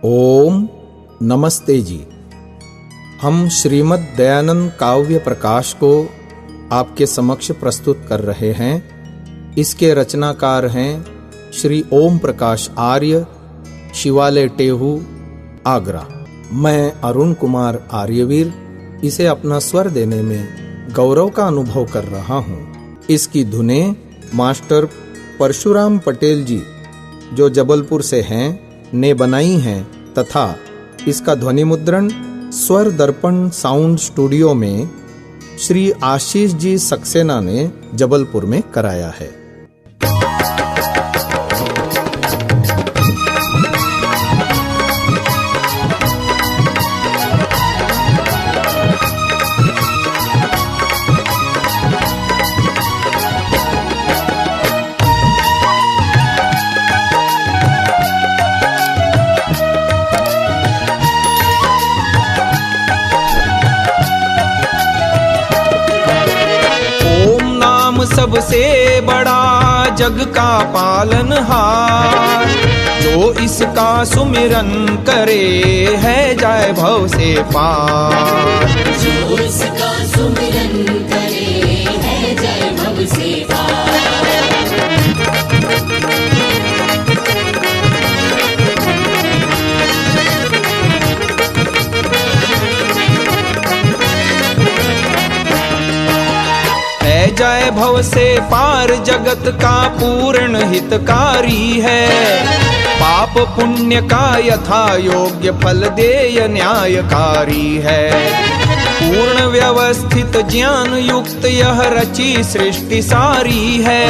ओम नमस्ते जी। हम श्रीमद् दयानंद काव्य प्रकाश को आपके समक्ष प्रस्तुत कर रहे हैं। इसके रचनाकार हैं श्री ओम प्रकाश आर्य, शिवालय टेहू, आगरा। मैं अरुण कुमार आर्यवीर इसे अपना स्वर देने में गौरव का अनुभव कर रहा हूँ। इसकी धुनें मास्टर परशुराम पटेल जी, जो जबलपुर से हैं, ने बनाई हैं तथा इसका ध्वनि मुद्रण स्वर दर्पण साउंड स्टूडियो में श्री आशीष जी सक्सेना ने जबलपुर में कराया है। सबसे बड़ा जग का पालनहार, जो इसका सुमिरन करे है जाए भव से पार। जो इसका सुमिरन करे है जाए भव से पार। जय भव से पार जगत का पूर्ण हितकारी है, पाप पुण्य का यथा योग्य फल देय न्यायकारी है। पूर्ण व्यवस्थित ज्ञान युक्त यह रची सृष्टि सारी है,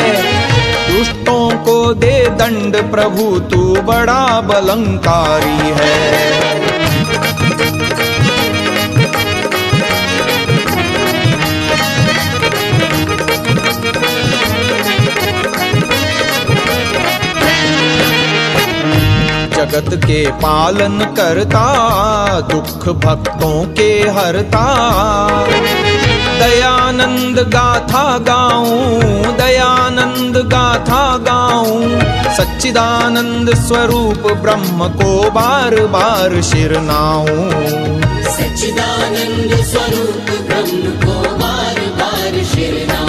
दुष्टों को दे दंड प्रभु तू बड़ा बलंकारी है। जगत के पालन करता, दुख भक्तों के हरता। दयानंद गाथा गाऊं, दयानंद गाथा गाऊं, सच्चिदानंद स्वरूप ब्रह्म को बार बार शिरनाऊं। सच्चिदानंद स्वरूप ब्रह्म को बार बार शिरनाऊं।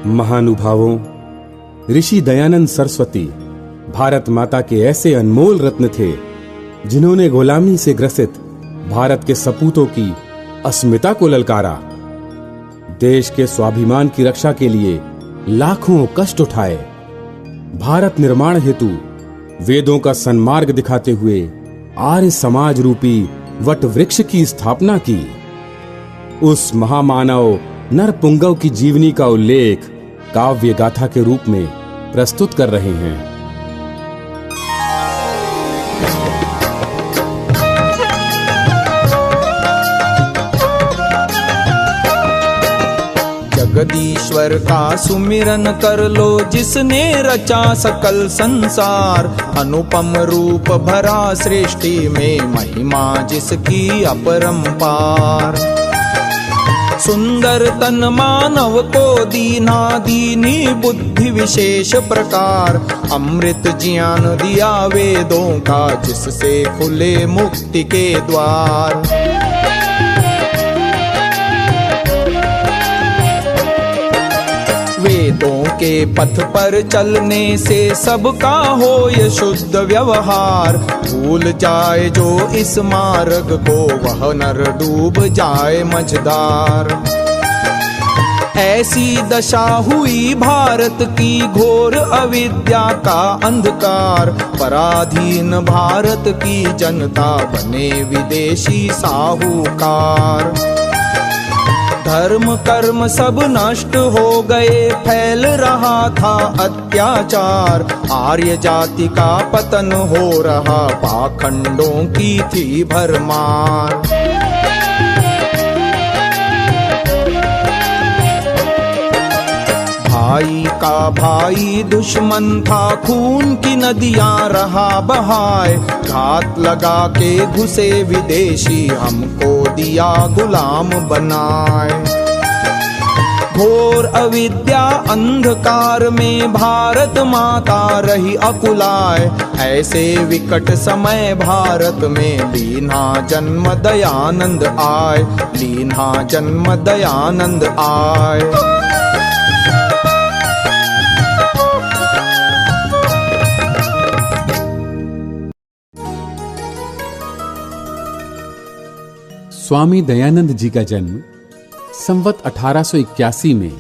महानुभावों, ऋषि दयानंद सरस्वती भारत माता के ऐसे अनमोल रत्न थे, जिन्होंने गुलामी से ग्रसित भारत के सपूतों की अस्मिता को ललकारा। देश के स्वाभिमान की रक्षा के लिए लाखों कष्ट उठाए। भारत निर्माण हेतु वेदों का सन्मार्ग दिखाते हुए आर्य समाज रूपी वट वृक्ष की स्थापना की। उस महामानव नरपुंगव की जीवनी का उल्लेख काव्य गाथा के रूप में प्रस्तुत कर रहे हैं। जगदीश्वर का सुमिरन कर लो, जिसने रचा सकल संसार। अनुपम रूप भरा सृष्टि में, महिमा जिसकी अपरंपार। सुंदर तन मानव को दीना दीनी बुद्धि विशेष प्रकार। अमृत ज्ञान दिया वेदों का, जिससे खुले मुक्ति के द्वार। वेदों के पथ पर चलने से सबका हो ये शुद्ध व्यवहार। भूल जाए जो इस मार्ग को, वह नर डूब जाए मझधार। ऐसी दशा हुई भारत की, घोर अविद्या का अंधकार। पराधीन भारत की जनता बने विदेशी साहूकार। धर्म कर्म सब नष्ट हो गए, फैल रहा था अत्याचार। आर्य जाति का पतन हो रहा, पाखंडों की थी भरमार। भाई का भाई दुश्मन था, खून की नदियां रहा बहाए। घात लगा के घुसे विदेशी, हमको दिया गुलाम बनाए। घोर अविद्या अंधकार में भारत माता रही अकुलाए। ऐसे विकट समय भारत में लीना जन्म दयानंद आए, लीना जन्म दयानंद आए। स्वामी दयानंद जी का जन्म संवत 1881 में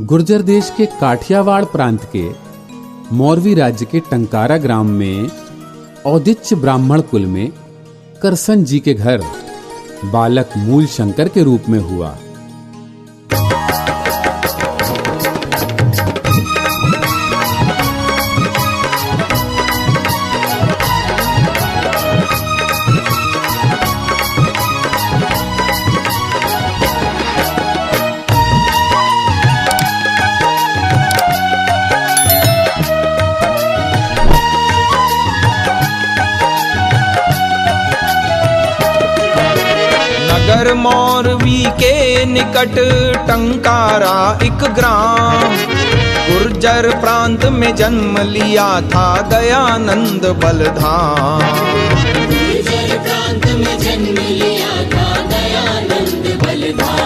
गुर्जर देश के काठियावाड़ प्रांत के मौरवी राज्य के टंकारा ग्राम में औदिच्य ब्राह्मण कुल में करसन जी के घर बालक मूल शंकर के रूप में हुआ। मौरवी के निकट टंकारा एक ग्राम, गुर्जर प्रांत में जन्म लिया था दयानंद बलधाम। गुर्जर प्रांत में जन्म लिया था दयानंद बलधाम।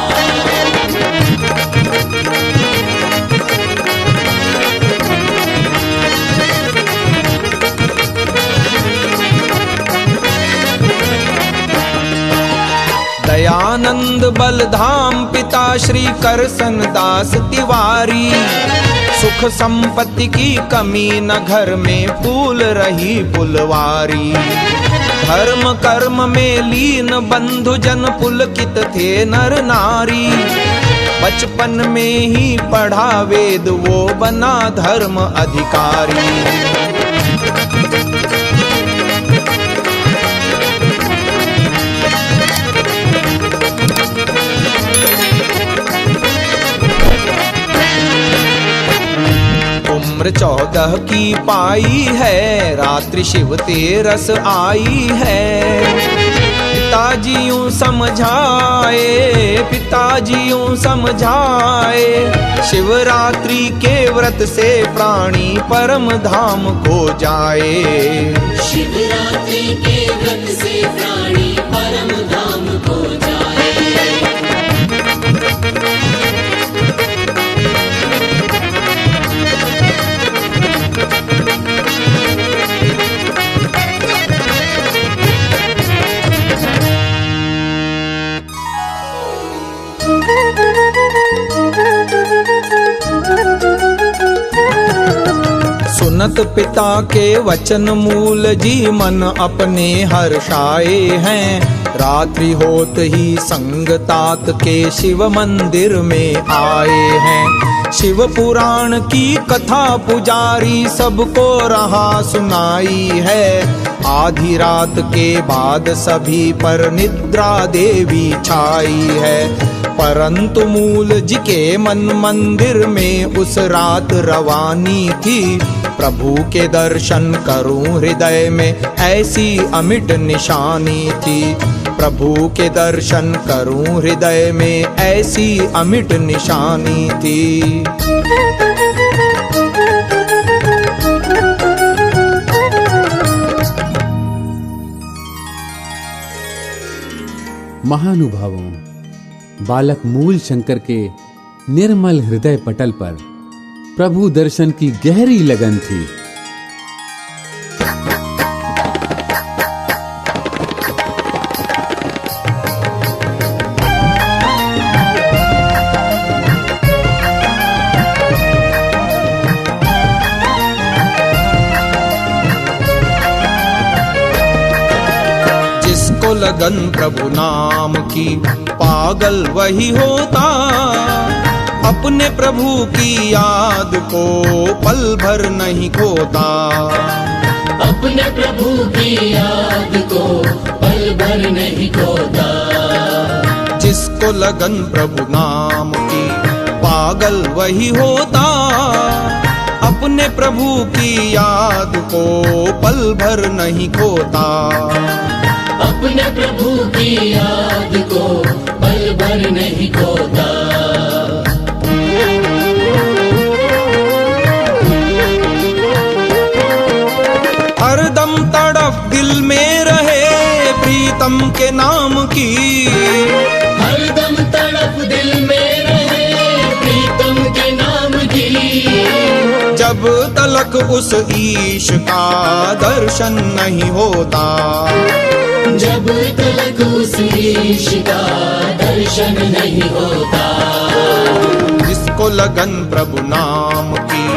दयानंद बलधाम पिता श्री करसन दास तिवारी। सुख संपत्ति की कमी न घर में, फूल रही फुलवारी। धर्म कर्म में लीन बंधु जन पुलकित थे नर नारी। बचपन में ही पढ़ा वेद वो बना धर्म अधिकारी। उम्र 14 की पाई है, रात्रि शिव तेरस आई है। पिताजी यूं समझाए, पिताजी यूं समझाए। शिवरात्रि के व्रत से प्राणी परम धाम को जाए। शिवरात्रि के व्रत से प्राणी परम धाम को जाए। सुनत पिता के वचन मूल जी मन अपने हर्षाए हैं। रात्रि होत ही संग तात के शिव मंदिर में आए हैं। शिव पुराण की कथा पुजारी सबको रहा सुनाई है। आधी रात के बाद सभी पर निद्रा देवी छाई है। परंतु मूल जी के मन मंदिर में उस रात रवानी थी। प्रभु के दर्शन करूं हृदय में ऐसी अमिट निशानी थी। प्रभु के दर्शन करूं हृदय में ऐसी अमिट निशानी थी। महानुभावों, बालक मूल शंकर के निर्मल हृदय पटल पर प्रभु दर्शन की गहरी लगन थी। जिसको लगन प्रभु नाम की पागल वही होता। अपने प्रभु की याद को पल भर नहीं खोता। अपने प्रभु की याद को पल भर नहीं खोता। जिसको लगन प्रभु नाम की पागल वही होता, अपने प्रभु की याद को पल भर नहीं खोता। अपने प्रभु की याद को पल भर नहीं खोता। हरदम तड़प दिल में रहे प्रीतम के नाम की, हरदम तड़प दिल में रहे प्रीतम के नाम की। जब तलक उस ईश का दर्शन नहीं होता, जब तलक उस ईश का दर्शन नहीं होता। जिसको लगन प्रभु नाम की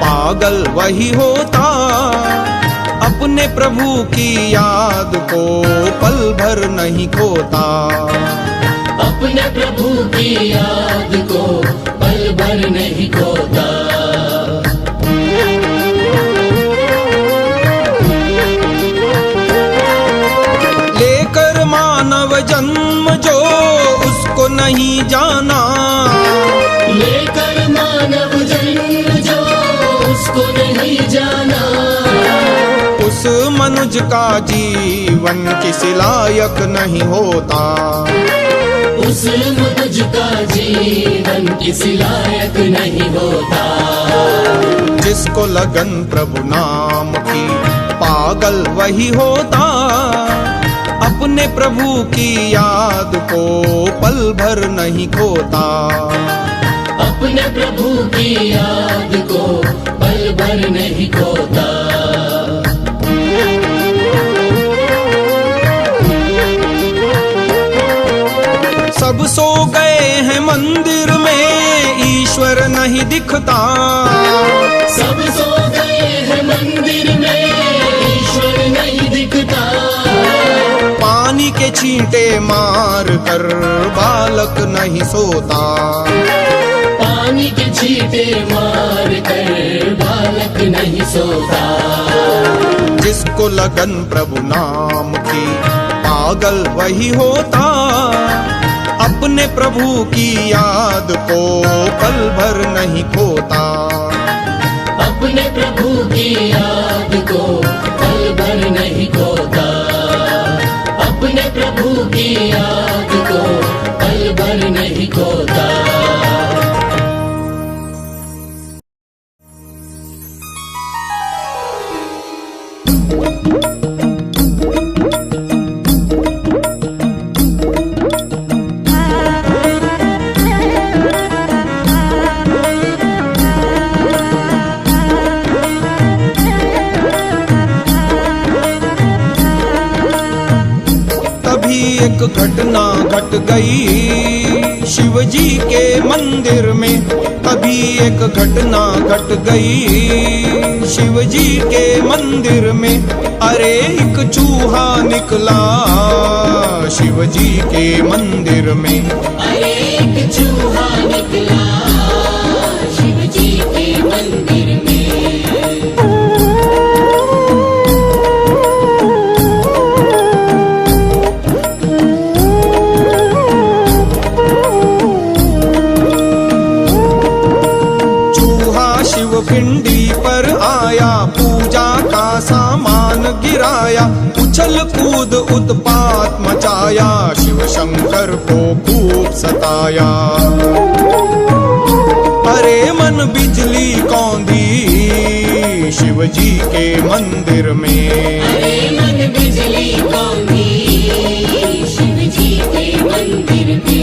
पागल वही होता, अपने प्रभु की याद को पल भर नहीं खोता। अपने प्रभु की याद को पल भर नहीं खोता। लेकर मानव जन्म जो उसको नहीं जाना, लेकर मानव जन्म जो उसको नहीं जाना। उस मनुज का जीवन किस लायक नहीं होता, उस मनुज का जीवन किस लायक नहीं होता। जिसको लगन प्रभु नाम की पागल वही होता, अपने प्रभु की याद को पल भर नहीं खोता। अपने प्रभु की याद को पल भर नहीं खोता। सब सो गए हैं मंदिर में ईश्वर नहीं दिखता, सब सो गए हैं मंदिर में ईश्वर नहीं दिखता। पानी के छींटे मार कर बालक नहीं सोता, पानी के छींटे मार कर बालक नहीं सोता। जिसको लगन प्रभु नाम की पागल वही होता, अपने प्रभु की याद को पल भर नहीं खोता। अपने प्रभु की याद को पल भर नहीं खोता। अपने प्रभु की याद को पल भर नहीं खोता। एक घटना घट गई शिव जी के मंदिर में, अभी एक घटना घट गई शिव जी के मंदिर में। अरे एक चूहा निकला शिव जी के मंदिर में, अरे एक चूहा निकला शिव जी के मंदिर में। पिंडी पर आया, पूजा का सामान गिराया, उछल कूद उत्पात मचाया, शिव शंकर को खूब सताया। अरे मन बिजली कौंधी शिव जी के मंदिर में, अरे मन बिजली कौंधी शिव जी के मंदिर में।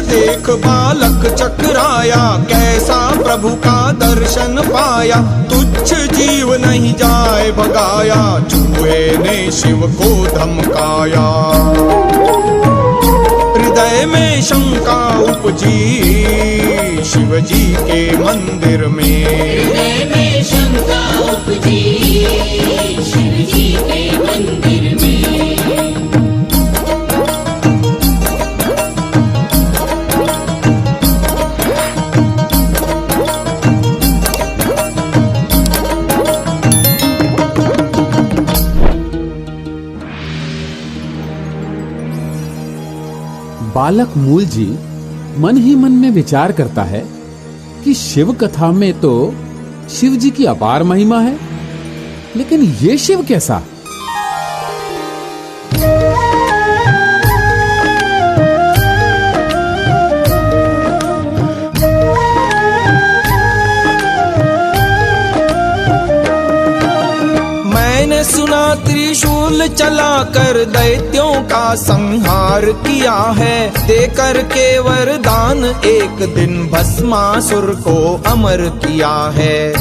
देख बालक चकराया, कैसा प्रभु का दर्शन पाया, तुच्छ जीव नहीं जाए भगाया, चूहे ने शिव को धमकाया। हृदय में शंका उपजी शिव जी के मंदिर में, हृदय में शंका उपजी शिव जी के मंदिर में। बालक मूल जी मन ही मन में विचार करता है कि शिव कथा में तो शिव जी की अपार महिमा है, लेकिन ये शिव कैसा? मैंने सुना त्रिशूल चलाकर दैत्यों का संहार किया है, देकर के वरदान एक दिन भस्मासुर को अमर किया है।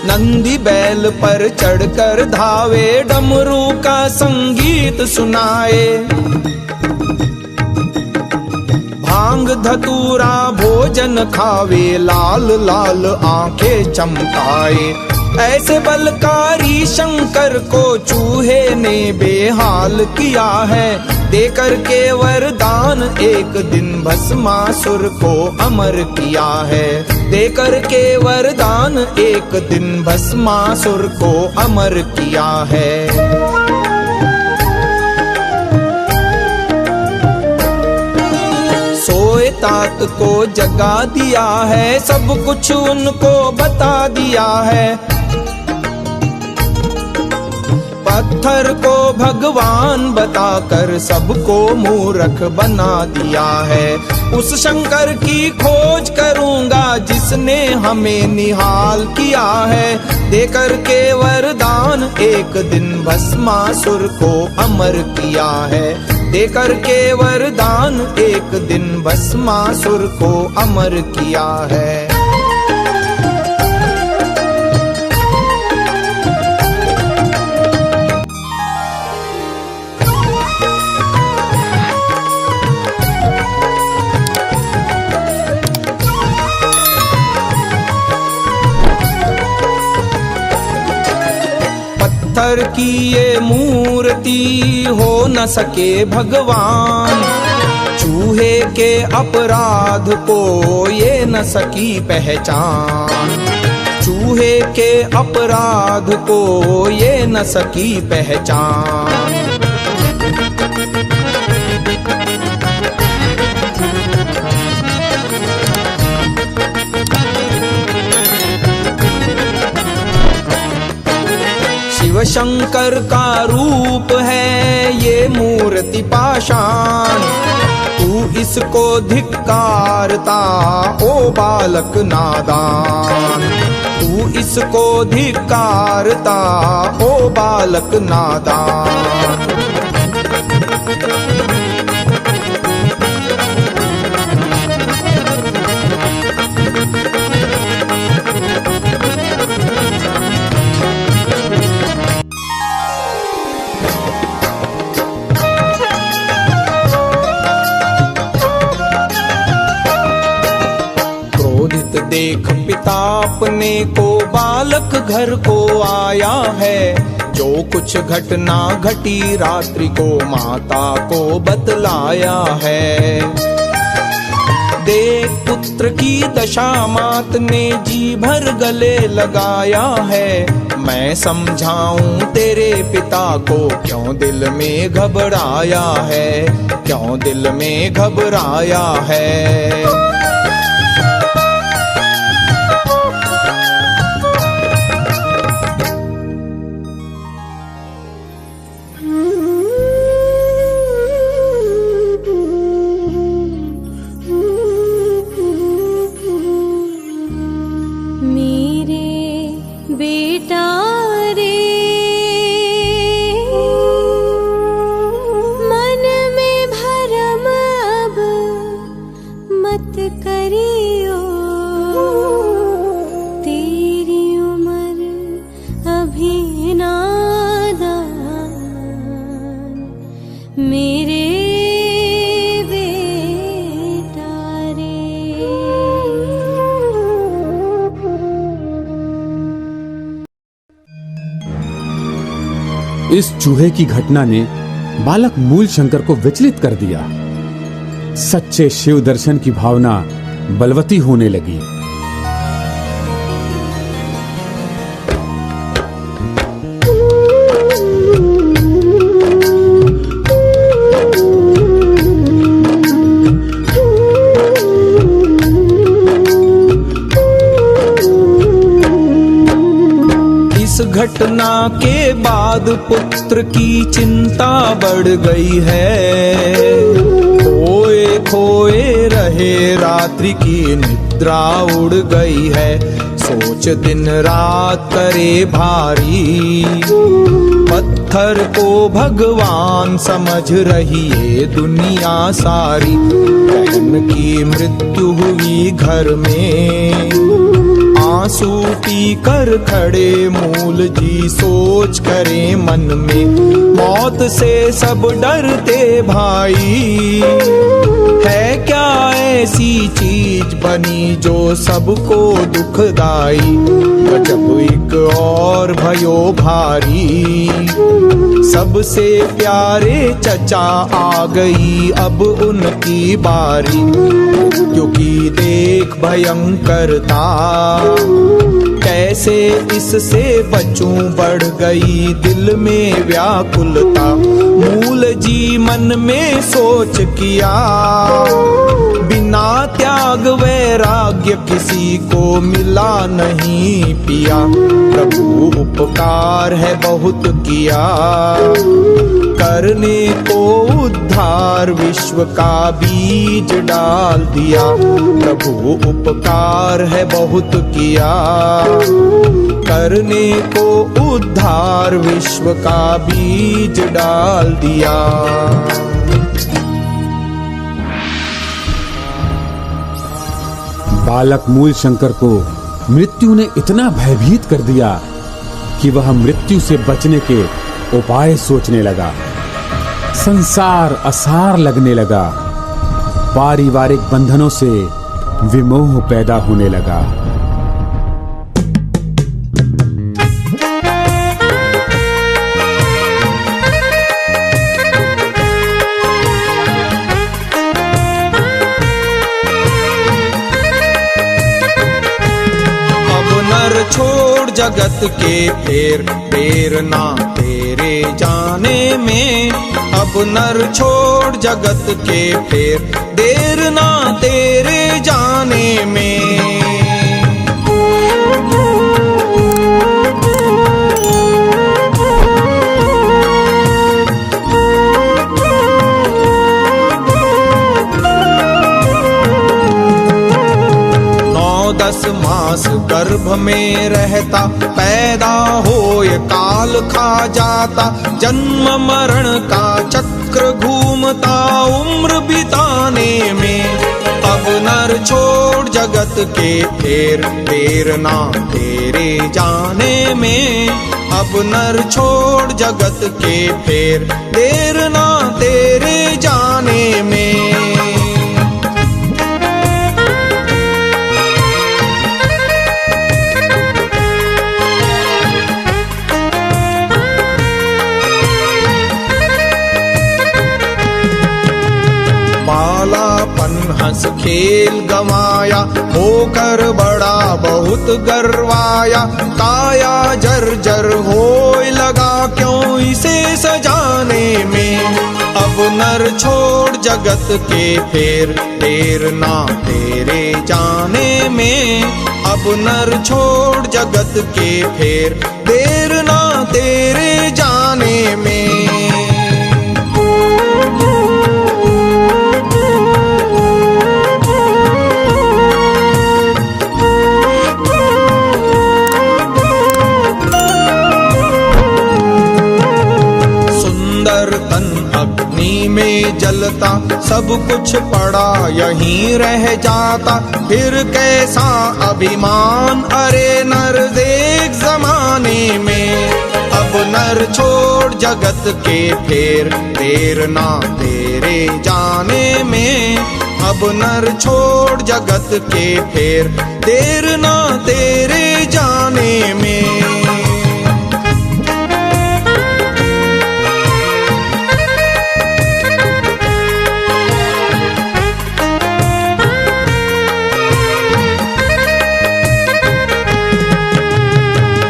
नंदी बैल पर चढ़कर धावे, डमरू का संगीत सुनाए, भांग धतूरा भोजन खावे, लाल लाल आंखें चमकाए। ऐसे बलकारी शंकर को चूहे ने बेहाल किया है, देकर के वरदान एक दिन भस्मासुर को अमर किया है, देकर के वरदान एक दिन भस्मासुर को अमर किया है। सोए तात को जगा दिया है, सब कुछ उनको बता दिया है, पत्थर को भगवान बताकर सबको मूर्ख बना दिया है। उस शंकर की खोज करूंगा जिसने हमें निहाल किया है, देकर के वरदान एक दिन भस्मासुर को अमर किया है, देकर के वरदान एक दिन भस्मासुर को अमर किया है। पत्थर की ये मूर्ति हो न सके भगवान, चूहे के अपराध को ये न सकी पहचान, चूहे के अपराध को ये न सकी पहचान। शिव शंकर का रूप है ये मूर्ति पाषाण, तू इसको धिक्कारता ओ बालक नादान, तू इसको धिक्कारता ओ बालक नादान। देख पिता अपने को बालक घर को आया है, जो कुछ घटना घटी रात्रि को माता को बतलाया है। देख पुत्र की दशा मात ने जी भर गले लगाया है, मैं समझाऊं तेरे पिता को क्यों दिल में घबराया है, क्यों दिल में घबराया है। इस चूहे की घटना ने बालक मूल शंकर को विचलित कर दिया। सच्चे शिव दर्शन की भावना बलवती होने लगी। घटना के बाद पुत्र की चिंता बढ़ गई है। खोए खोए रहे रात्रि की निद्रा उड़ गई है। सोच दिन रात करे भारी, पत्थर को भगवान समझ रही है दुनिया सारी। बहन की मृत्यु हुई घर में, आंसू पी कर खड़े मूल जी सोच करे मन में। मौत से सब डरते भाई, है क्या ऐसी चीज बनी जो सबको दुखदाई। जब एक और भयो भारी, सबसे प्यारे चचा आ गई अब उनकी बारी। क्योंकि देख भयंकरता, कैसे इससे बचूं बढ़ गई दिल में व्याकुलता। मूल जी मन में सोच किया, बिना त्याग वैराग्य किसी को मिला नहीं पिया। प्रभु उपकार है बहुत किया, करने को उद्धार विश्व का बीज डाल दिया। प्रभु उपकार है बहुत किया, करने को उद्धार विश्व का बीज डाल दिया। बालक मूल शंकर को मृत्यु ने इतना भयभीत कर दिया कि वह मृत्यु से बचने के उपाय सोचने लगा। संसार असार लगने लगा, पारिवारिक बंधनों से विमोह पैदा होने लगा। छोड़ जगत के फेर ना तेरे जाने में। अब नर छोड़ जगत के फेर देर ना तेरे जाने में। मास गर्भ में रहता, पैदा होए काल खा जाता। जन्म मरण का चक्र घूमता उम्र बिताने में। अब नर छोड़ जगत के फेर देर ना तेरे जाने में। अब नर छोड़ जगत के फेर देर ना तेरे जाने में। बालापन हंस खेल गंवाया, होकर बड़ा बहुत गर्वाया। काया जर्जर होए लगा क्यों इसे सजाने में। अब नर छोड़ जगत के फेर देर ना तेरे जाने में। अब नर छोड़ जगत के फेर देर ना तेरे जाने में। में जलता, सब कुछ पड़ा यहीं रह जाता। फिर कैसा अभिमान अरे नर देख जमाने में। अब नर छोड़ जगत के फेर देर ना तेरे जाने में। अब नर छोड़ जगत के फेर देर ना तेरे जाने में।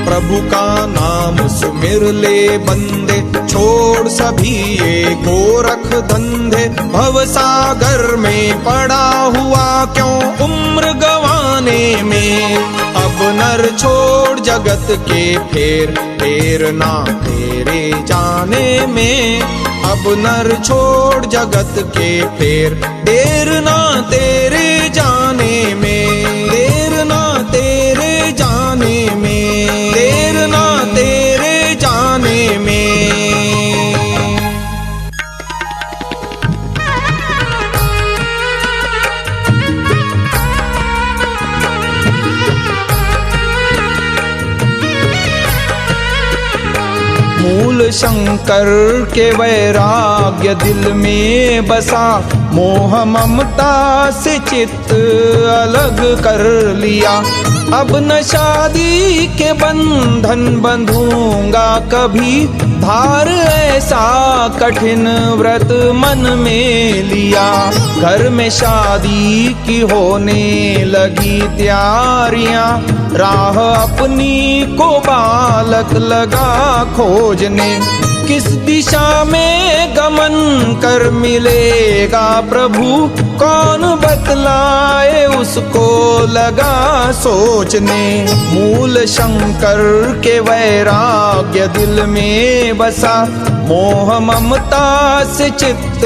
प्रभु का नाम सुमिर ले बंदे, छोड़ सभी ये गोरख धंधे। भवसागर में पड़ा हुआ क्यों उम्र गंवाने में। अब नर छोड़ जगत के फेर ना तेरे जाने में। अब नर छोड़ जगत के फेर ना तेरे जाने में, देर ना तेरे जाने में, देर ना तेरे जाने में। मूल शंकर के वैराग्य दिल में बसा, मोह ममता से चित्त अलग कर लिया। अब न शादी के बंधन बंधूंगा कभी, धार ऐसा कठिन व्रत मन में लिया। घर में शादी की होने लगी तैयारियां, राह अपनी को बालक लगा खोजने। किस दिशा में गमन कर मिलेगा प्रभु, कौन बतलाए उसको लगा सोचने। मूल शंकर के वैराग्य दिल में बसा, मोह ममता से चित्त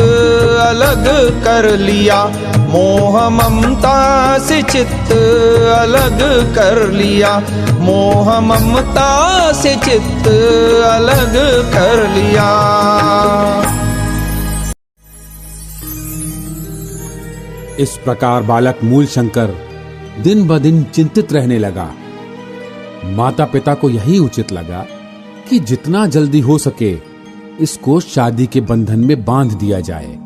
अलग कर लिया। मोह ममता से चित्त अलग कर लिया, मोह ममता से चित्त अलग कर लिया। इस प्रकार बालक मूल शंकर दिन ब दिन चिंतित रहने लगा। माता पिता को यही उचित लगा कि जितना जल्दी हो सके इसको शादी के बंधन में बांध दिया जाए।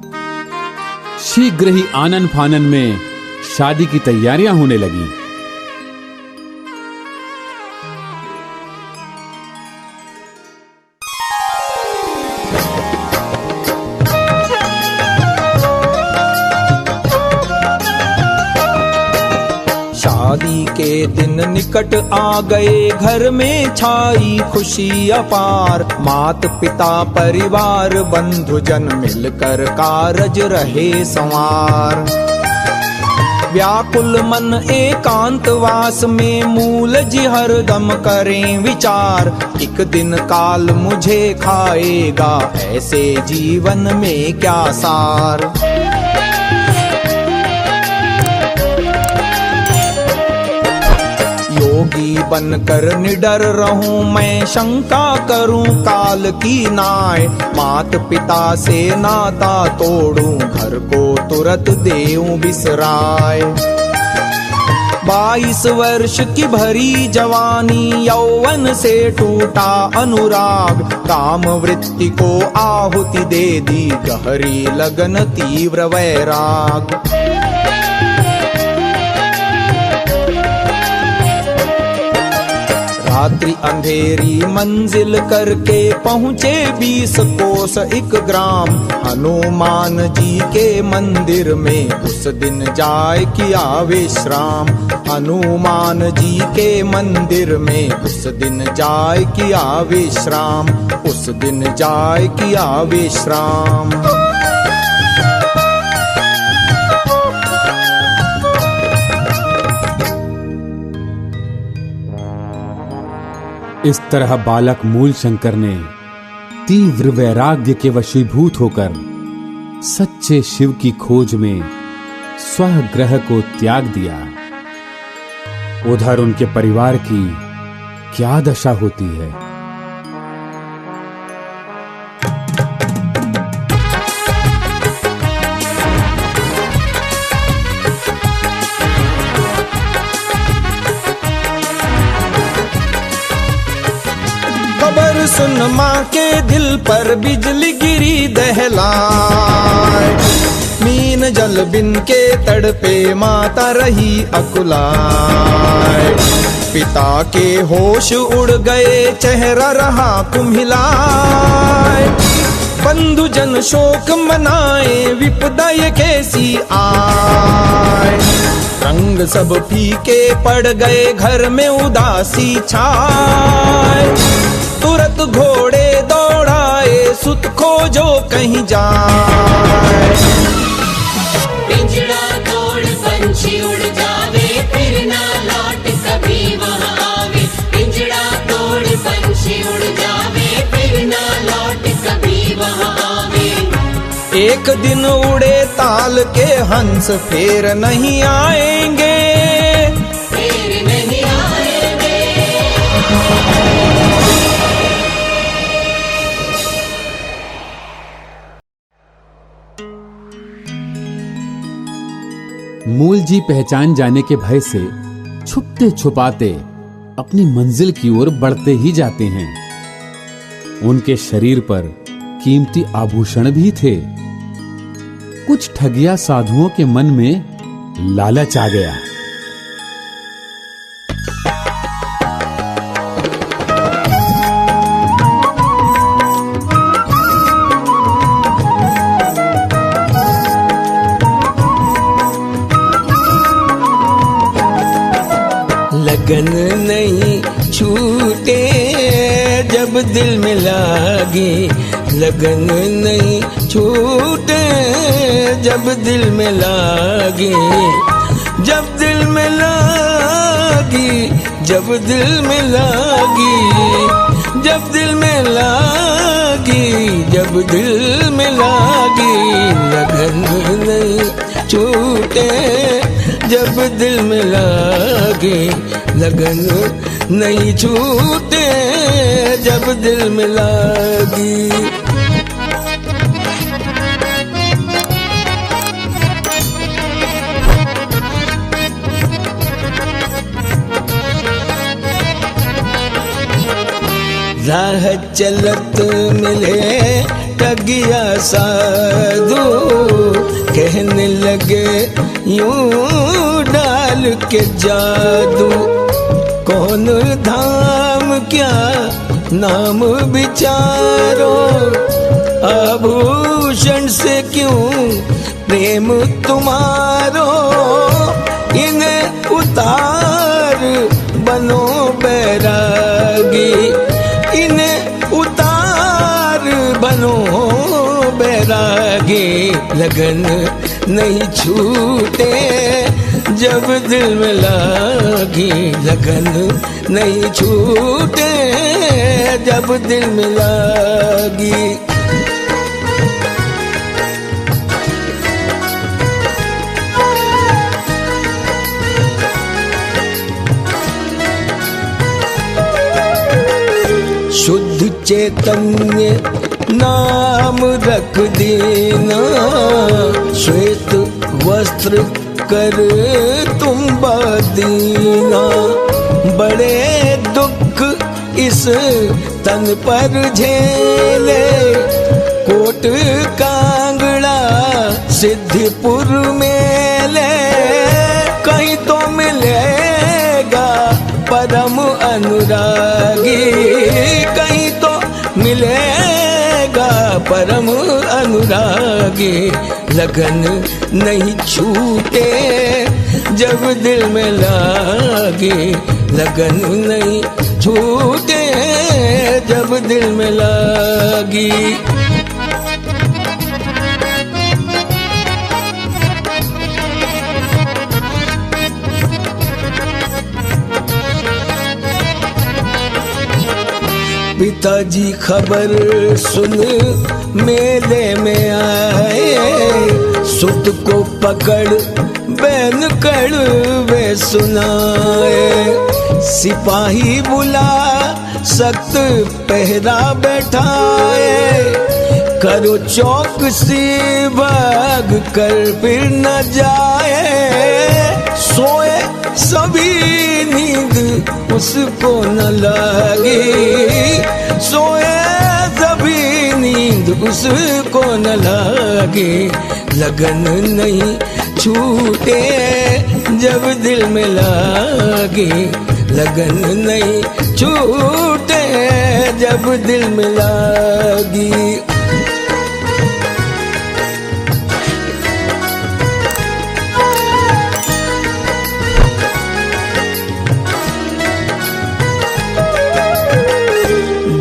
शीघ्र ही आनन फानन में शादी की तैयारियां होने लगी। शादी के दिन निकट आ गए, घर में छाई खुशी अपार। मात पिता परिवार बंधुजन मिलकर कारज रहे संवार। व्याकुल मन एकांतवास में मूल जी हरदम करें विचार। एक दिन काल मुझे खाएगा, ऐसे जीवन में क्या सार। योगी बनकर निडर रहूं मैं, शंका करूं काल की नाय। मात पिता से नाता तोड़ूं, घर को तुरत देऊं बिसराय। 22 वर्ष की भरी जवानी, यौवन से टूटा अनुराग। काम वृत्ति को आहुति दे दी, गहरी लगन तीव्र वैराग। रात्रि अंधेरी मंजिल करके पहुँचे 20 कोस 1 ग्राम। हनुमान जी के मंदिर में उस दिन जाय किया विश्राम। हनुमान जी के मंदिर में उस दिन जाय किया विश्राम। उस दिन जाय किया विश्राम। इस तरह बालक मूल शंकर ने तीव्र वैराग्य के वशीभूत होकर सच्चे शिव की खोज में स्वगृह को त्याग दिया। उधर उनके परिवार की क्या दशा होती है। खबर सुन माँ के दिल पर बिजली गिरी दहलाए। मीन जल बिन के तड़पे माता रही अकुलाए। पिता के होश उड़ गए, चेहरा रहा कुम्हिलाए। बंधु जन शोक मनाए, विपदा ये कैसी आए। रंग सब फीके पड़ गए, घर में उदासी छाए। तुरंत घोड़े दौड़ाए, सुत खोजो कहीं जाए। पिंजड़ा तोड़ पंछी उड़ जावे, फिर ना लौट कभी वहाँ आवे। पिंजड़ा एक दिन उड़े ताल के हंस फिर नहीं आएंगे। फिर नहीं आएंगे। मूल जी पहचान जाने के भय से छुपते छुपाते अपनी मंजिल की ओर बढ़ते ही जाते हैं। उनके शरीर पर कीमती आभूषण भी थे। कुछ ठगिया साधुओं के मन में लालच आ गया। लगन नहीं छूटे जब दिल में लागे, लगन नहीं छूटे जब दिल में लागे, जब दिल में लागी, जब दिल में लागी, जब दिल में लागी, जब दिल में लागी, लगन नहीं छूटे जब दिल में लागे, लगन नहीं छूटे जब दिल में लागी। राह चलत मिले ठगिया साधु, कहने लगे यूं डाल के जादू, कौन धाम क्या नाम विचारो, आभूषण से क्यों प्रेम तुम्हारो, इन्हें उतार बनो बैरागी, इन्हें उतार बनो बैरागी, लगन नहीं छूटे जब दिल में लागी, लगन नहीं छूटे जब दिल में लागी। शुद्ध चैतन्य नाम रख देना, श्वेत वस्त्र कर तुम बदीना, बड़े दुख इस तन पर झेले, कोट कांगड़ा सिद्धपुर मेले, कहीं तो मिलेगा परम अनुरागी, कहीं तो मिलेगा परम अनुरागी, लगन नहीं छूटे जब दिल में लागे, लगन नहीं छूटे जब दिल में लागी। पिताजी खबर सुन मेले में आए, सुत को पकड़ बैन कड़वे सुनाए, सिपाही बुला सख्त पहरा बैठाए, करो चौकसी भाग कर फिर न जाए, सोए सभी नींद उसको न लागी, सोए सभी नींद उसको न लागे, लगन नहीं छूटे जब दिल में लागे, लगन नहीं छूटे जब दिल में लागी।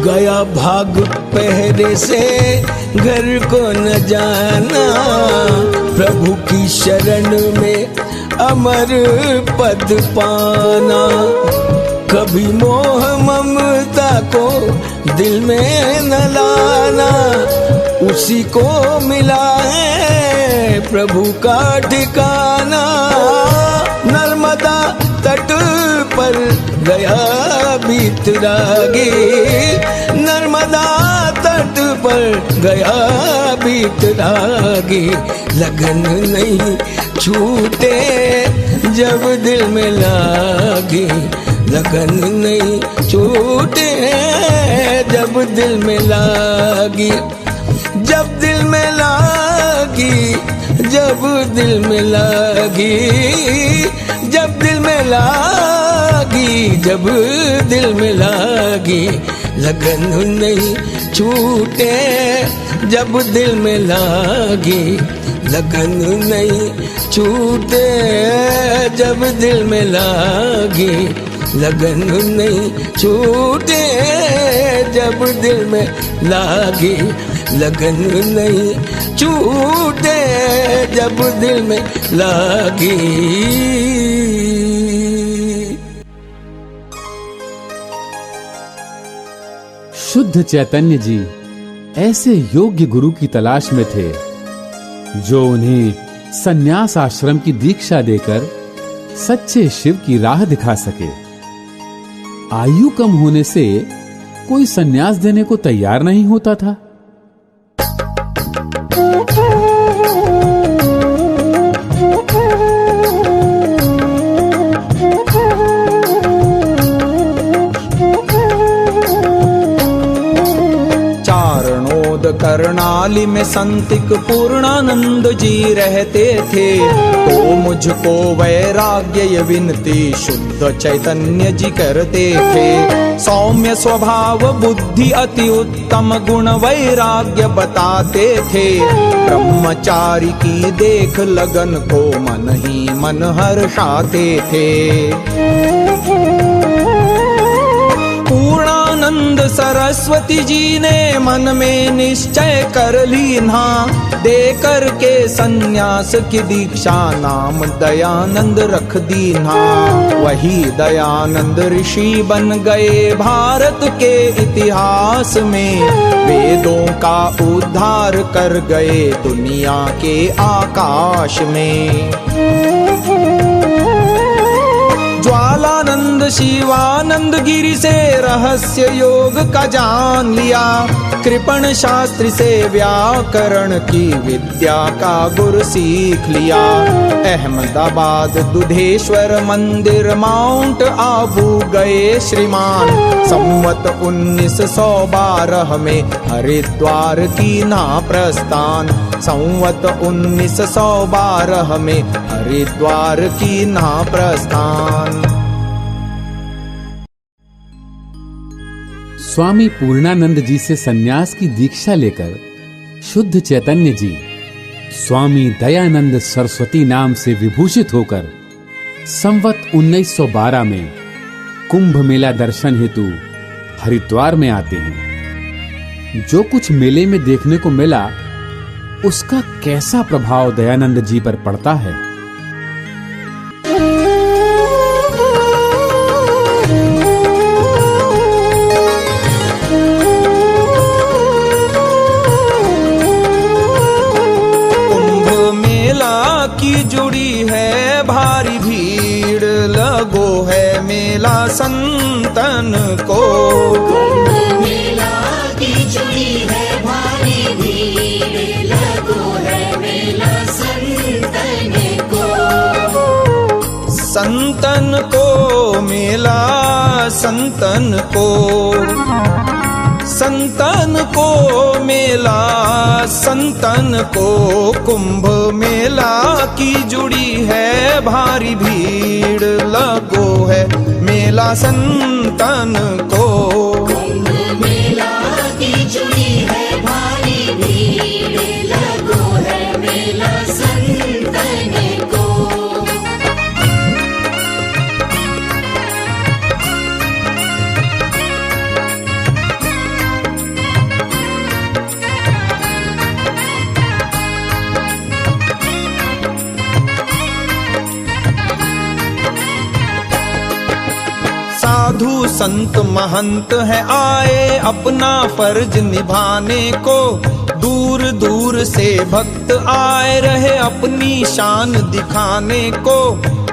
गया भाग पहरे से घर को न जाना, प्रभु की शरण में अमर पद पाना, कभी मोह ममता को दिल में न लाना, उसी को मिला है प्रभु का ठिकाना। नर्मदा तट पर गया बीतरागी, नर्मदा तट पर गया बीतरागी। लगन नहीं छूटे जब दिल में लागी, लगन नहीं छूटे जब दिल में लागी। जब दिल में लागी, जब दिल में लागी, जब दिल में लागी, जब दिल में लागी। लगन नहीं छूटे जब दिल में लागी, लगन नहीं छूटे जब दिल में लागी। लगन नहीं छूटे जब दिल में लागी, लगन नहीं छूटे जब दिल में लागी। शुद्ध चैतन्य जी ऐसे योग्य गुरु की तलाश में थे जो उन्हें संन्यास आश्रम की दीक्षा देकर सच्चे शिव की राह दिखा सके। आयु कम होने से कोई संन्यास देने को तैयार नहीं होता था। करनाली में संतिक पूर्णानंद जी रहते थे। तो मुझको वैराग्य ये विनती शुद्ध चैतन्य जी करते थे। सौम्य स्वभाव बुद्धि अति उत्तम गुण वैराग्य बताते थे। ब्रह्मचारी की देख लगन को मन ही मन हर्षाते थे। पूर्णानंद सरस्वती जी ने मन में निश्चय कर लीना, दे करके सन्यास की दीक्षा नाम दयानंद रख दीना। वही दयानंद ऋषि बन गए भारत के इतिहास में। वेदों का उद्धार कर गए दुनिया के आकाश में। ज्वालानंद शिवानंद गिरि से रहस्य योग का जान लिया। कृपण शास्त्री से व्याकरण की विद्या का गुर सीख लिया। अहमदाबाद दुधेश्वर मंदिर माउंट आबू गए श्रीमान। संवत 1912 में हरिद्वार की ना प्रस्थान। संवत 1912 में हरिद्वार की ना प्रस्थान। स्वामी पूर्णानंद जी से सन्यास की दीक्षा लेकर शुद्ध चैतन्य जी स्वामी दयानंद सरस्वती नाम से विभूषित होकर संवत 1912 में कुंभ मेला दर्शन हेतु हरिद्वार में आते हैं। जो कुछ मेले में देखने को मिला उसका कैसा प्रभाव दयानंद जी पर पड़ता है। जुड़ी है भारी भीड़, लगो है मेला संतन को। कुंभ मेला की जुड़ी है भारी भीड़, लगो है मेला संतन को। संतन को मेला संतन को, संतन को मेला संतन को। कुंभ मेला की जुड़ी है भारी भीड़, लगो है मेला संतन को। कुंभ मेला की जुड़ी है भारी भीड़, लगो है मेला संतन को। साधु संत महंत है आए अपना फर्ज निभाने को। दूर दूर से भक्त आए रहे अपनी शान दिखाने को,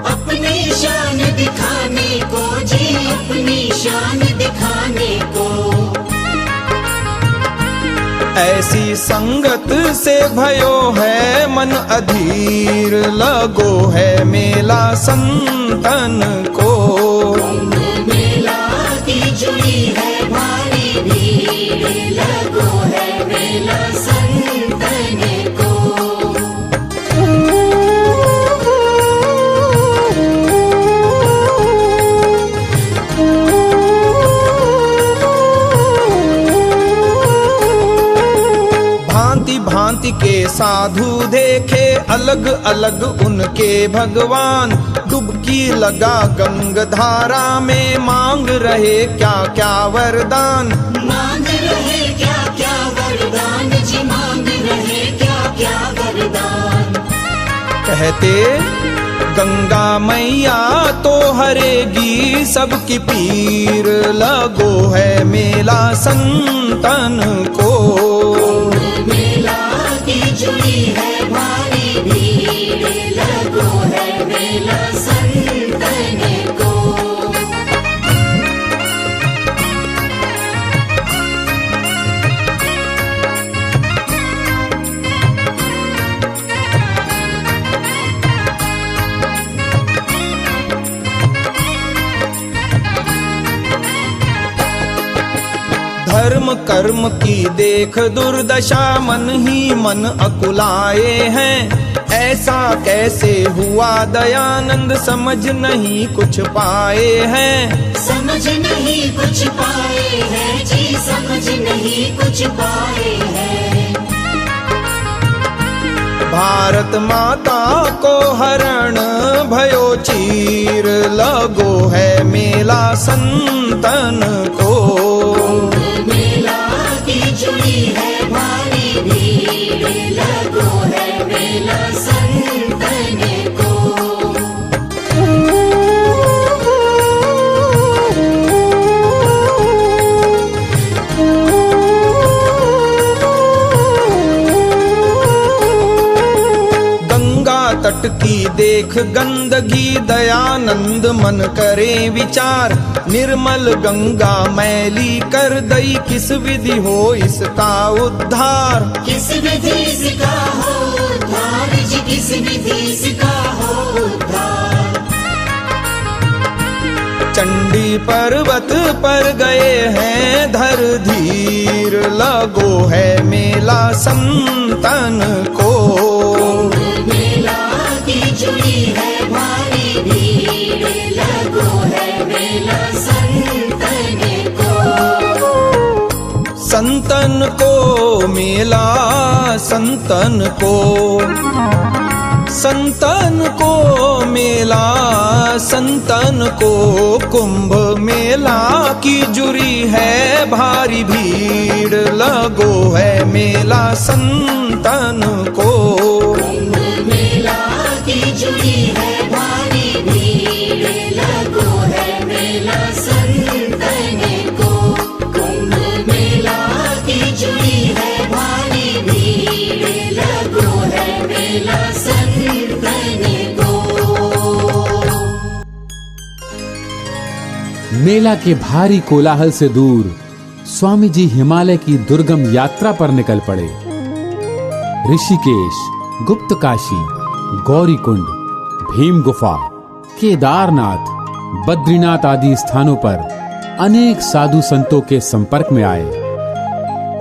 अपनी शान दिखाने को जी, अपनी शान दिखाने को। ऐसी संगत से भयो है मन अधीर, लगो है मेला संतन को। मेला की जुड़ी है भारी भीड़, लगो है मेला संतन को। भांति के साधु देखे अलग अलग उनके भगवान, डुबकी लगा गंग धारा में मांग रहे क्या क्या वरदान। मांग रहे क्या क्या वरदान जी, मांग रहे क्या क्या वरदान। कहते गंगा मैया तो हरेगी सबकी पीर, लगो है मेला संतन को। की जुड़ी है भारी भीड़, लगो है मेला संतन को। धर्म कर्म की देख दुर्दशा, मन ही मन अकुलाए हैं। ऐसा कैसे हुआ दयानंद, समझ नहीं कुछ पाए हैं। समझ नहीं कुछ पाए हैं जी, समझ नहीं कुछ पाए हैं। भारत माता को हरण भयो चीर, लगो है मेला संतन को। मेला की जुड़ी है भारी भीड़, लगो है मेला संतन को। गंगा तट की देख गंदगी, दयानंद मन करे विचार। निर्मल गंगा मैली कर दई, किस विधि हो इसका उद्धार। किस विधि इसका हो उद्धार जी, किस विधि इसका हो उद्धार। चंडी पर्वत पर गए हैं धर धीर, लगो है मेला संतन को। मेला की जुड़ी है भारी भीड़, लगो है मेला संतन को। संतन को मेला संतन को, संतन को मेला संतन को। कुंभ मेला की जुड़ी है भारी भीड़, लगो है मेला संतन को। मेला की जुड़ी है भारी भीड़, लगो है मेला संतन को। कुंभ मेला की जुड़ी है भारी भीड़, लगो है मेला संतन को। मेला के भारी कोलाहल से दूर स्वामी जी हिमालय की दुर्गम यात्रा पर निकल पड़े। ऋषिकेश, गुप्तकाशी, गौरीकुंड, भीम गुफा, केदारनाथ, बद्रीनाथ आदि स्थानों पर अनेक साधु संतों के संपर्क में आए।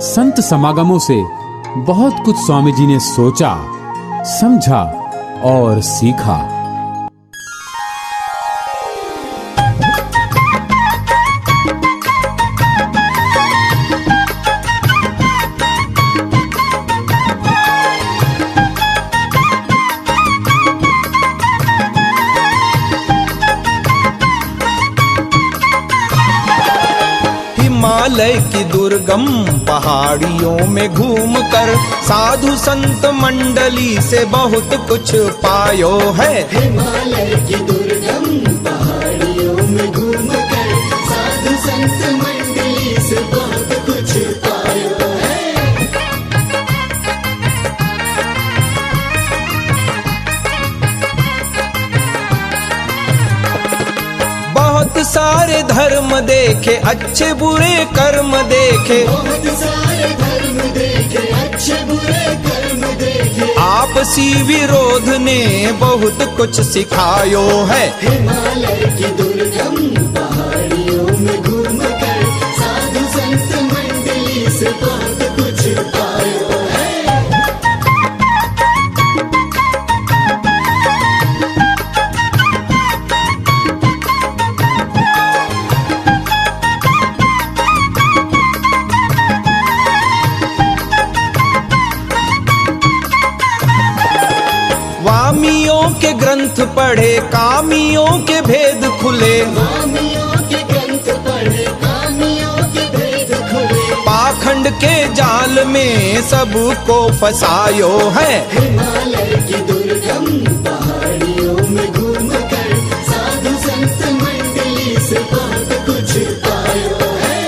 संत समागमों से बहुत कुछ स्वामी जी ने सोचा, समझा और सीखा। हिमालय की दुर्गम पहाड़ियों में घूमकर साधु संत मंडली से बहुत कुछ पायो है। हिमालय की दुर्गम पहाड़ियों में घूमकर साधु संत मंडली से बहुत कुछ पायो है। बहुत सारे धर्म देखे, अच्छे बुरे कर्म देखे, बहुत सारे धर्म देखे, अच्छे बुरे कर्म देखे। आपसी विरोध ने बहुत कुछ सिखायो है। हिमालय की दुर्गम पहाड़ियों में घूम कर साधु संत मंडली से बहुत कुछ पायो है। वामियों के ग्रंथ पढ़े, कामियों के भेद खुले, कामियों के ग्रंथ पढ़े, कामियों के भेद खुले। पाखंड के जाल में सबको फसायो है। हिमालय की दुर्गम पहाड़ियों में घूम कर साधु संत मंडली से बहुत कुछ पायो है।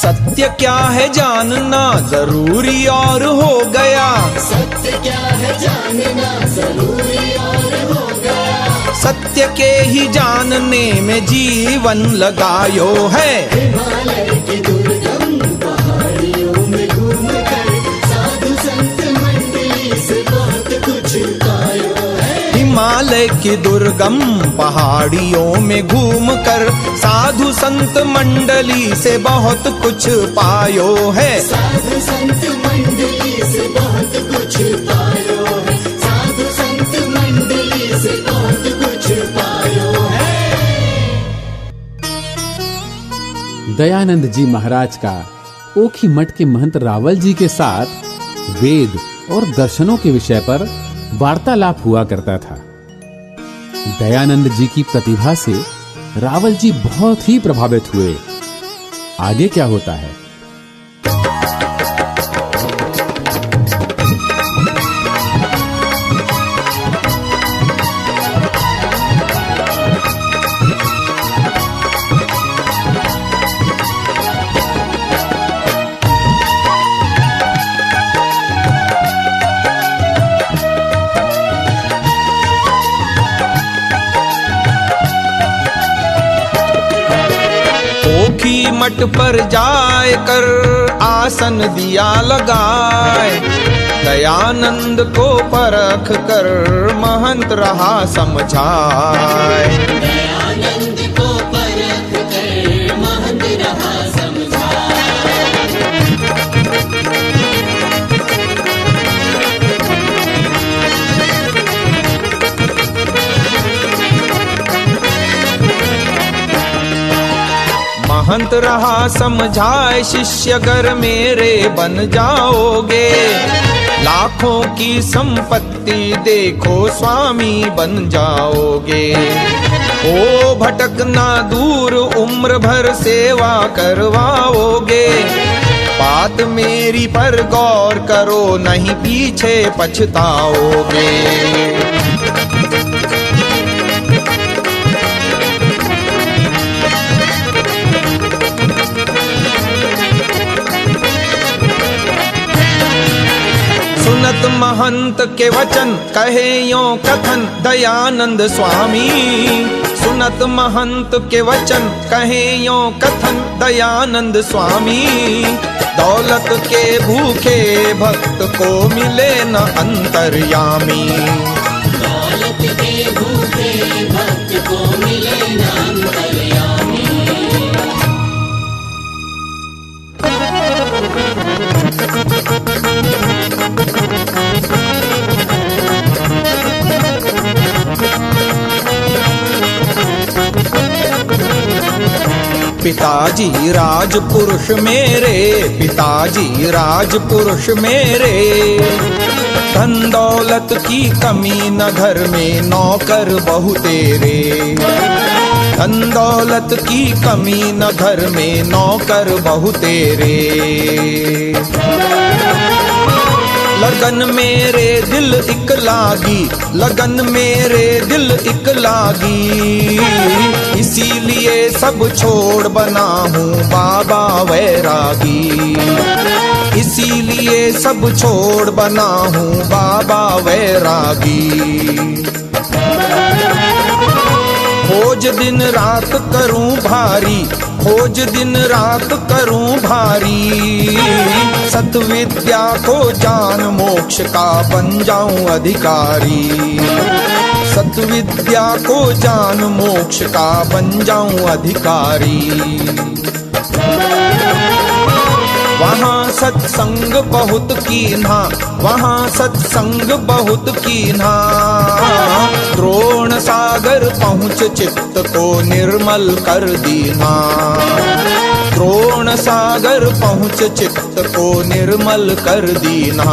सत्य क्या है जानना जरूरी और हो गया, सत्य क्या है जानना जरूरी और हो गया। सत्य के ही जानने में जीवन लगायो है। हिमालय की दुर्गम पहाड़ियों में घूम कर साधु संत मंडली से बहुत कुछ पायो है। हिमालय की दुर्गम पहाड़ियों में घूमकर साधु संत मंडली से बहुत कुछ पायो है। साधु संत मंडली से बहुत कुछ पायो है। साधु संत मंडली से बहुत कुछ पायो है। दयानंद जी महाराज का ओखी मठ के महंत रावल जी के साथ वेद और दर्शनों के विषय पर वार्तालाप हुआ करता था। दयानंद जी की प्रतिभा से रावल जी बहुत ही प्रभावित हुए। आगे क्या होता है? ओखी मठ पर जाए कर आसन दिया लगाए, दयानंद को परख कर महंत रहा समझाए। दयानंद को परख कर महंत रहा समझाए। महंत रहा समझाए, शिष्य अगर मेरे बन जाओगे, लाखों की संपत्ति देखो स्वामी बन जाओगे। ओ भटकना दूर उम्र भर सेवा करवाओगे, बात मेरी पर गौर करो नहीं पीछे पछताओगे। सुनत महंत के वचन कहे यो कथन दयानंद स्वामी, सुनत महंत के वचन कहे यो कथन दयानंद स्वामी। दौलत के भूखे भक्त को मिले न अंतर्यामी, दौलत के भूखे भक्त को मिले न अंतर्यामी। पिताजी राजपुरुष मेरे, पिताजी राजपुरुष मेरे, धन दौलत की कमी न घर में नौकर बहु तेरे। धन दौलत की कमी न घर में नौकर बहु तेरे। लगन मेरे दिल इक लागी, लगन मेरे दिल इक लागी, इसीलिए सब छोड़ बना हूँ बाबा वैरागी, इसीलिए सब छोड़ बना हूँ बाबा वैरागी। खोज दिन रात करूं भारी, खोज दिन रात करूं भारी, सत्विद्या को जान मोक्ष का बन जाऊं अधिकारी, सत्विद्या को जान मोक्ष का बन जाऊं अधिकारी। वहाँ सत्संग बहुत कीन्हा, वहाँ सत्संग बहुत कीन्हा, द्रोण सागर पहुँच चित्त को निर्मल कर दीना, द्रोण सागर पहुँच चित्त को निर्मल कर दीना।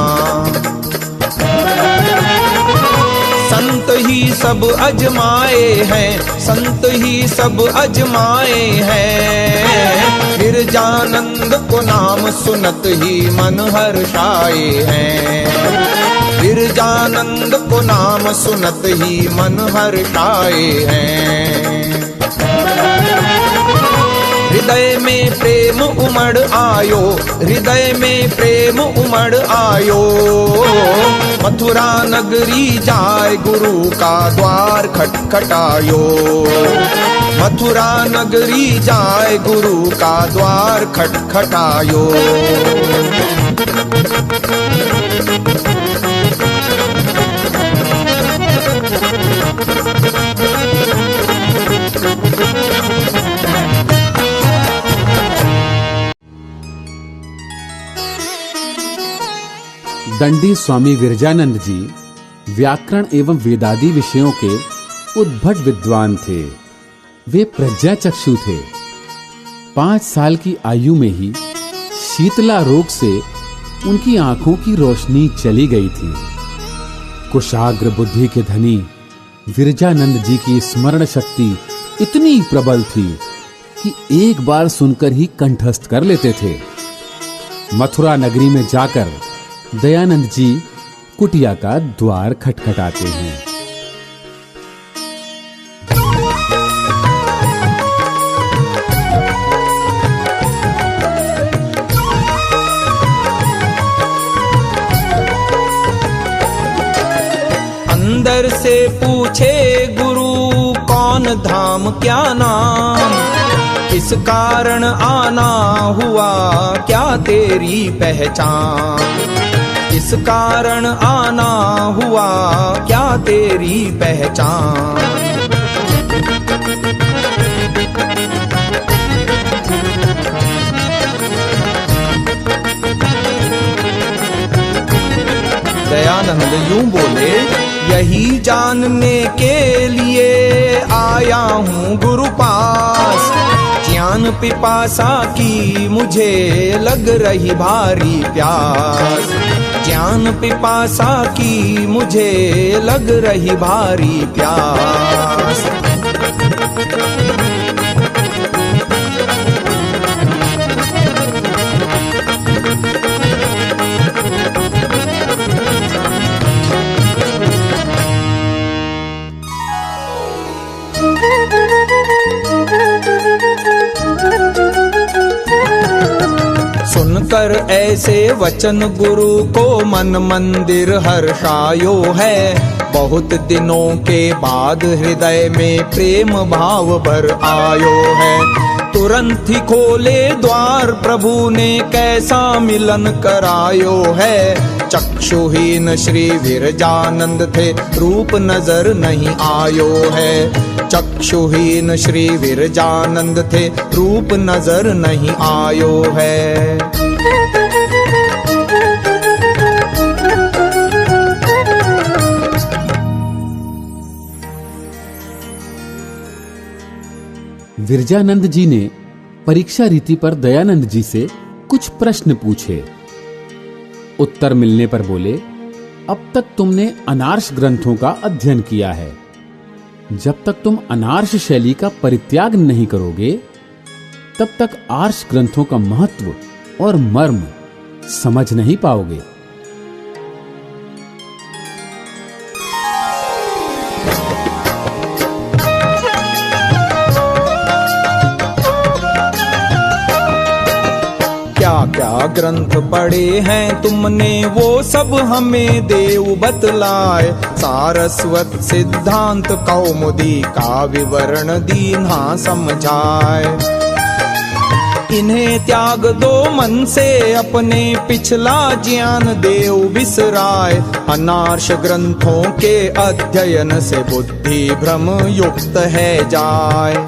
संत ही सब अजमाए हैं, संत ही सब अजमाए हैं, गिरजानंद को नाम सुनत ही मन हर्षाए हैं, गिरजानंद को नाम सुनत ही मन हर्षाए हैं। हृदय में प्रेम उमड़ आयो, हृदय में प्रेम उमड़ आयो, मथुरा नगरी जाए गुरु का द्वार खटखटायो, मथुरा नगरी जाए गुरु का द्वार खटखटायो। दंडी स्वामी विरजानंद जी व्याकरण एवं वेदादि विषयों के उद्भट विद्वान थे। वे प्रज्ञाचक्षु थे। 5 साल की आयु में ही शीतला रोग से उनकी आंखों की रोशनी चली गई थी। कुशाग्र बुद्धि के धनी विरजानंद जी की स्मरण शक्ति इतनी प्रबल थी कि एक बार सुनकर ही कंठस्थ कर लेते थे। मथुरा नगरी में जाकर दयानंद जी कुटिया का द्वार खटखटाते हैं। अंदर से पूछे गुरु कौन धाम क्या नाम, किस कारण आना हुआ क्या तेरी पहचान, किस कारण आना हुआ क्या तेरी पहचान। दयानंद यूं बोले, यही जानने के लिए आया हूँ गुरु पास, ज्ञान पिपासा की मुझे लग रही भारी प्यास, ज्ञान पिपासा की मुझे लग रही भारी प्यास। सुनकर ऐसे वचन गुरु को मन मंदिर हर्षायो है, बहुत दिनों के बाद हृदय में प्रेम भाव भर आयो है। तुरंत ही खोले द्वार प्रभु ने कैसा मिलन करायो है, चक्षुहीन श्री विरजानंद थे रूप नजर नहीं आयो है, चक्षुहीन श्री विरजानंद थे रूप नजर नहीं आयो है। विरजानंद जी ने परीक्षा रीति पर दयानंद जी से कुछ प्रश्न पूछे। उत्तर मिलने पर बोले, अब तक तुमने अनार्ष ग्रंथों का अध्ययन किया है, जब तक तुम अनार्ष शैली का परित्याग नहीं करोगे तब तक आर्ष ग्रंथों का महत्व और मर्म समझ नहीं पाओगे। क्या क्या ग्रंथ पढ़े हैं तुमने वो सब हमें देव बतलाए। सारस्वत सिद्धांत कौमुदी का विवरण दीन्हा समझाए। इन्हें त्याग दो मन से अपने पिछला ज्ञान देव बिसराए। अनार्ष ग्रंथों के अध्ययन से बुद्धि भ्रम युक्त है जाए।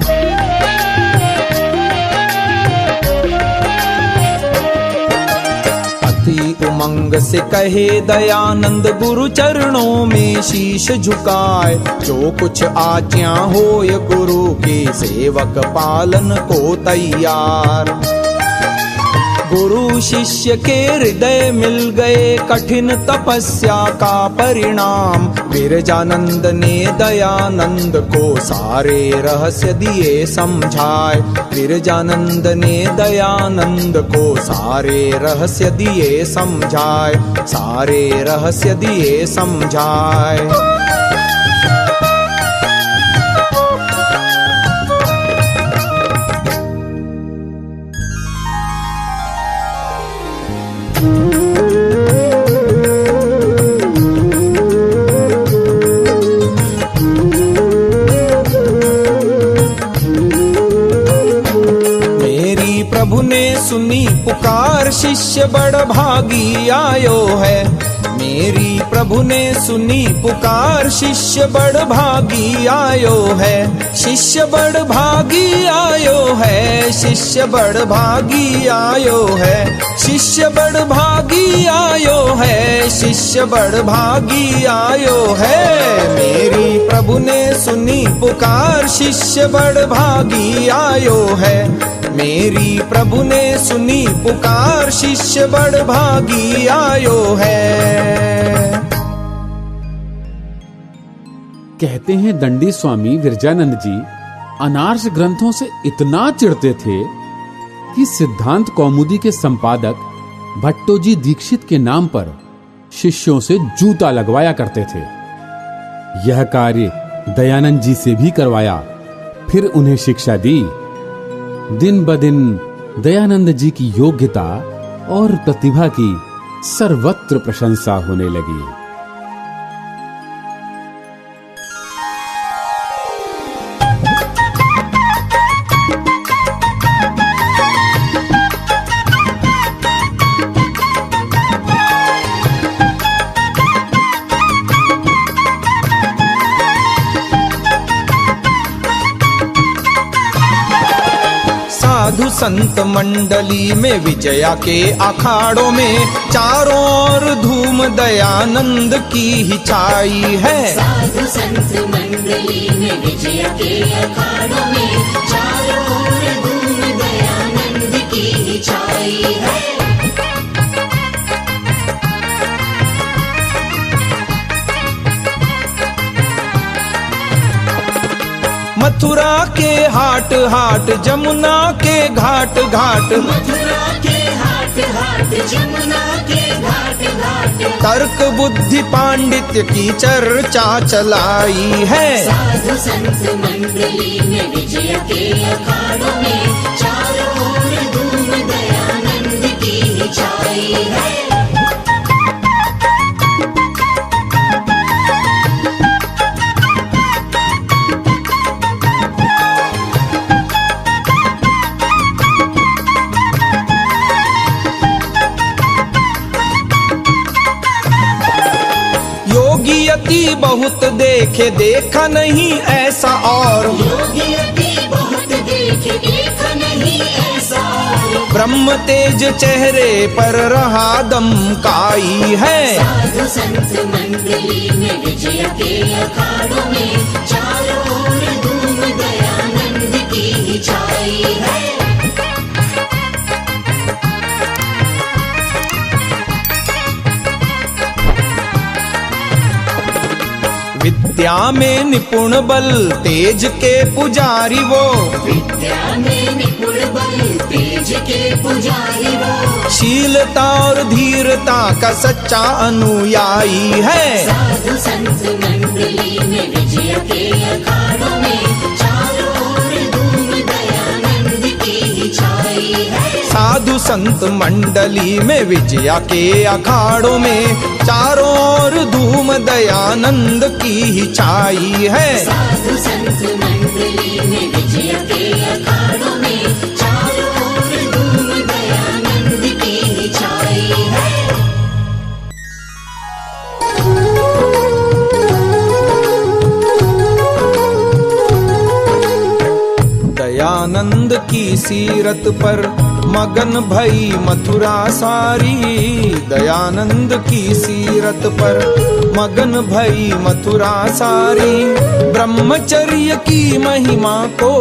अति उमंग से कहे दयानंद गुरु चरणों में शीश झुकाए। जो कुछ आज्ञा होय गुरु की सेवक पालन को तैयार। गुरु शिष्य के हृदय मिल गए कठिन तपस्या का परिणाम। विरजानंद ने दयानंद को सारे रहस्य दिए समझाए। विरजानंद ने दयानंद को सारे रहस्य दिए समझाए। सारे रहस्य दिए समझाए। प्रभु ने सुनी पुकार शिष्य बड़ भागी आयो है। मेरी प्रभु ने सुनी पुकार शिष्य बड़ भागी आयो है। शिष्य बड़ भागी आयो है। शिष्य बड़ भागी आयो है। शिष्य बड़ भागी आयो है। शिष्य बड़ भागी आयो है। मेरी प्रभु ने सुनी पुकार शिष्य बड़ भागी आयो है। मेरी प्रभु ने सुनी पुकार शिष्य बड़ भागी आयो है। कहते हैं दंडी स्वामी विरजानंद जी अनार्ष ग्रंथों से इतना चिढ़ते थे कि सिद्धांत कौमुदी के संपादक भट्टोजी दीक्षित के नाम पर शिष्यों से जूता लगवाया करते थे। यह कार्य दयानंद जी से भी करवाया, फिर उन्हें शिक्षा दी। दिन ब दिन दयानंद जी की योग्यता और प्रतिभा की सर्वत्र प्रशंसा होने लगी। साधु संत मंडली में विजया के अखाड़ों में चारों ओर धूम दयानंद की ही छाई है। साधु संत मंडली में विजया के अखाड़ों में चारों ओर धूम दयानंद की ही छाई है। मथुरा के हाट हाट जमुना के घाट घाट। मथुरा के हाट हाट जमुना के घाट घाट। तर्क बुद्धि पांडित्य की चर्चा चलाई है। साधु संत मंडली में विजय के अखाड़ों में चारों ओर धूम दयानंद की ही छाई है। योगी अति बहुत देखे देखा नहीं ऐसा और। योगी अति बहुत देखे देखा नहीं ऐसा और। ब्रह्म तेज चेहरे पर रहा दमकाई है। साधु संत मंडली में विजय के अखाड़ों में चारों ओर धूम दयानंद की ही छाई है। विद्या में निपुण बल तेज के पुजारी वो। विद्या में निपुण बल तेज के पुजारी वो। शीलता और धीरता का सच्चा अनुयायी है। साधु संत मंडली में विजय के अखाड़ों में चारों ओर धूम दयानंद की ही छाई है। साधु संत मंडली में विजया के अखाड़ों में चारों ओर धूम दयानंद की ही छाई है। साधु संत मंडली में विजय के अखाड़ों में चारों ओर धूम दयानंद की ही छाई है। दयानंद की सीरत पर मगन भई मथुरा सारी, दयानंद की सीरत पर मगन भई मथुरा सारी। ब्रह्मचर्य की महिमा को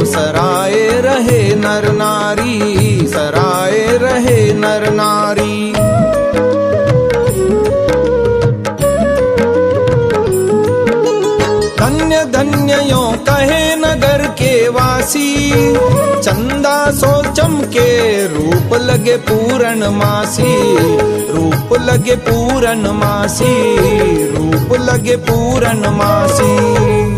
सराए रहे नर नारी, सराए रहे नर नारी। धन्य धन्य यो कहे नगर के वासी, चंदा सो चमके रूप लगे पूर्णमासी, रूप लगे पूर्णमासी, रूप लगे पूर्णमासी।